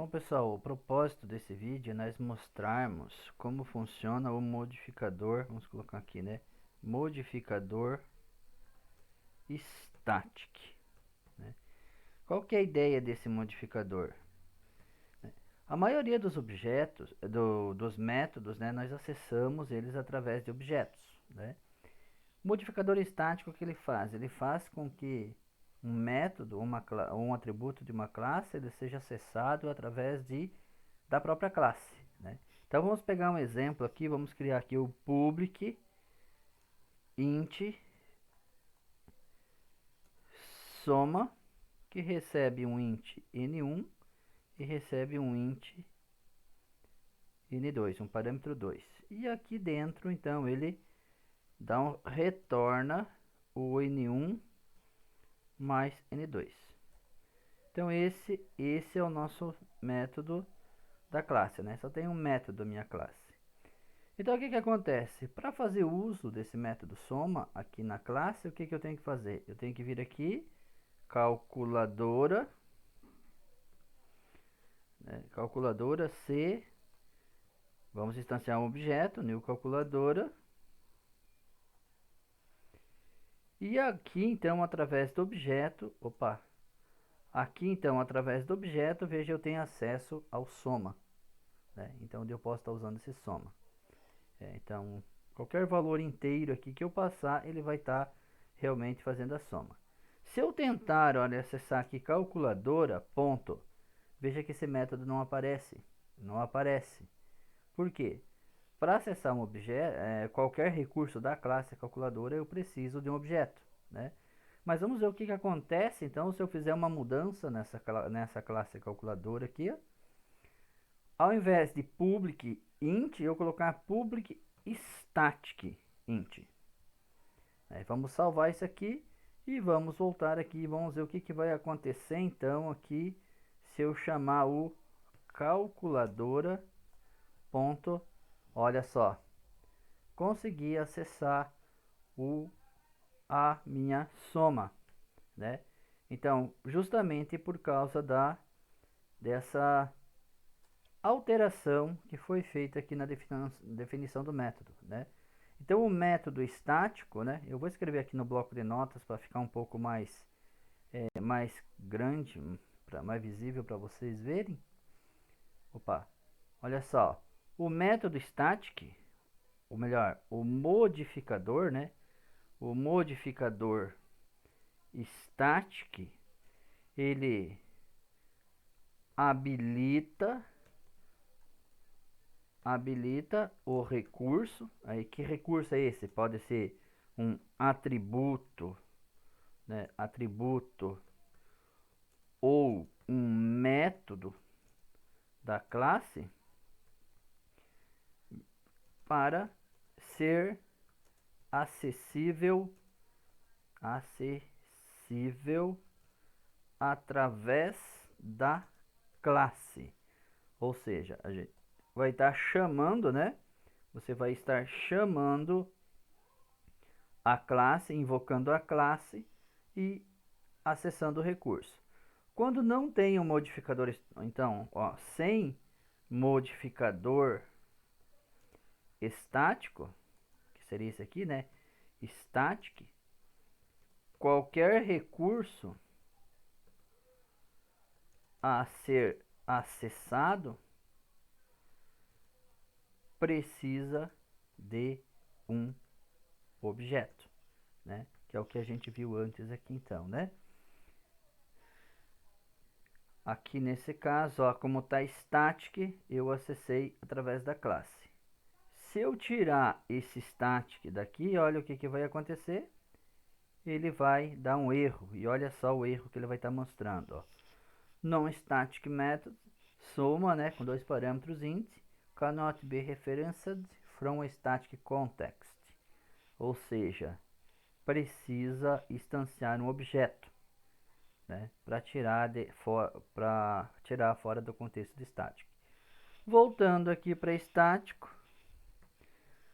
Bom, pessoal, o propósito desse vídeo é nós mostrarmos como funciona o modificador, vamos colocar aqui, né? Modificador static, né? Qual que é a ideia desse modificador? A maioria dos objetos, dos métodos, né, nós acessamos eles através de objetos, né? O modificador estático, o que ele faz? Ele faz com que um método, um atributo de uma classe, ele seja acessado através da própria classe, né? Então vamos pegar um exemplo aqui, vamos criar aqui o public int soma, que recebe um int n1 e recebe um int n2, um parâmetro 2. E aqui dentro, então, ele retorna o n1 mais n2. Então esse é o nosso método da classe, né? Só tem um método minha classe. Então o que acontece? Para fazer uso desse método soma aqui na classe, o que eu tenho que fazer? Eu tenho que vir aqui, calculadora, né? Calculadora C, vamos instanciar um objeto, new calculadora. E aqui então através do objeto, através do objeto, veja, eu tenho acesso ao soma, né? Então eu posso estar usando esse soma. Então, qualquer valor inteiro aqui que eu passar, ele vai estar realmente fazendo a soma. Se eu tentar, olha, acessar aqui calculadora, ponto, veja que esse método não aparece. Não aparece. Por quê? Para acessar um objeto, qualquer recurso da classe calculadora, eu preciso de um objeto, né? Mas vamos ver o que acontece, então, se eu fizer uma mudança nessa classe calculadora aqui. Ao invés de public int, eu colocar public static int. Vamos salvar isso aqui e vamos voltar aqui. Vamos ver o que vai acontecer então aqui se eu chamar o calculadora. Ponto, olha só, consegui acessar a minha soma, né? Então, justamente por causa dessa alteração que foi feita aqui na definição do método, né? Então o método estático, né? Eu vou escrever aqui no bloco de notas para ficar um pouco mais grande, mais visível para vocês verem. Olha só, o método static, ou melhor, o modificador, né? O modificador static, ele habilita o recurso. Aí que recurso é esse? Pode ser um atributo, né? Atributo ou um método da classe para ser acessível através da classe. Ou seja, a gente vai estar chamando, né? Você vai estar chamando a classe, invocando a classe e acessando o recurso. Quando não tem um modificador, então, ó, sem modificador estático, que seria esse aqui, né? Static, qualquer recurso a ser acessado precisa de um objeto, né? Que é o que a gente viu antes aqui, então, né? Aqui nesse caso, ó, como está static, eu acessei através da classe. Se eu tirar esse static daqui, olha o que vai acontecer. Ele vai dar um erro. E olha só o erro que ele vai estar mostrando. Ó. Non-static method, soma, né, com dois parâmetros int, cannot be referenced from a static context. Ou seja, precisa instanciar um objeto, né, para tirar fora do contexto de static. Voltando aqui para estático,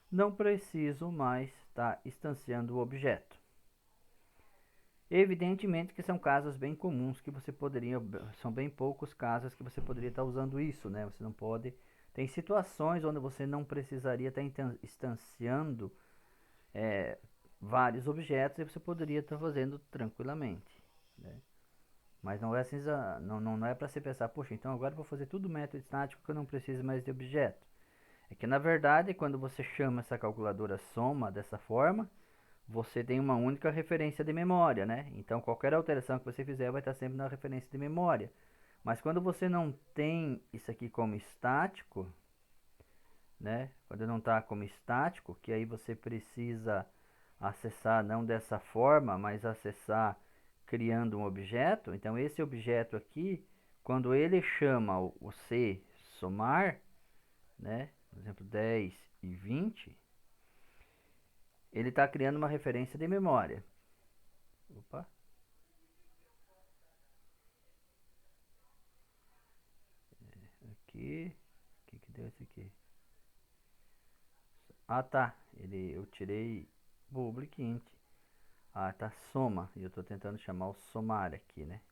não preciso mais estar instanciando o objeto. Evidentemente que são casos bem comuns que você poderia, são bem poucos casos que você poderia estar usando isso, né? Você não pode, tem situações onde você não precisaria estar instanciando vários objetos e você poderia estar fazendo tranquilamente, né? Mas não é assim, não é para você pensar, poxa, então agora eu vou fazer tudo método estático que eu não preciso mais de objeto. É que na verdade, quando você chama essa calculadora soma dessa forma, você tem uma única referência de memória, né? Então qualquer alteração que você fizer vai estar sempre na referência de memória. Mas quando você não tem isso aqui como estático, né? Quando não está como estático, que aí você precisa acessar não dessa forma, mas acessar criando um objeto. Então esse objeto aqui, quando ele chama o C somar, né? Por exemplo, 10 e 20, ele está criando uma referência de memória. Opa. Aqui. O que deu esse aqui? Ah, tá. Eu tirei public int. Ah, tá soma. E eu estou tentando chamar o somar aqui, né?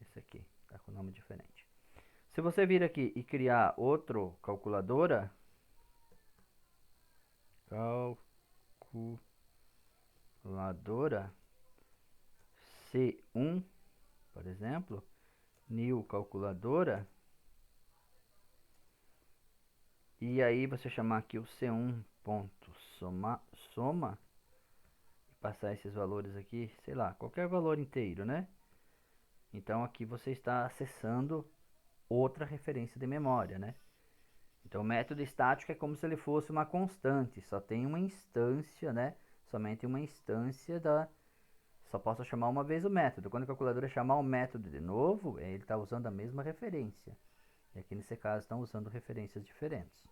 Esse aqui. Tá com nome diferente. Se você vir aqui e criar outro calculadora. Calculadora C1, por exemplo. New calculadora. E aí você chamar aqui o C1.soma e passar esses valores aqui, sei lá, qualquer valor inteiro, né? Então aqui você está acessando outra referência de memória, né? Então o método estático é como se ele fosse uma constante, só tem uma instância, né? Somente uma instância da... Só posso chamar uma vez o método. Quando a calculadora chamar o método de novo, ele está usando a mesma referência. E aqui nesse caso estão usando referências diferentes.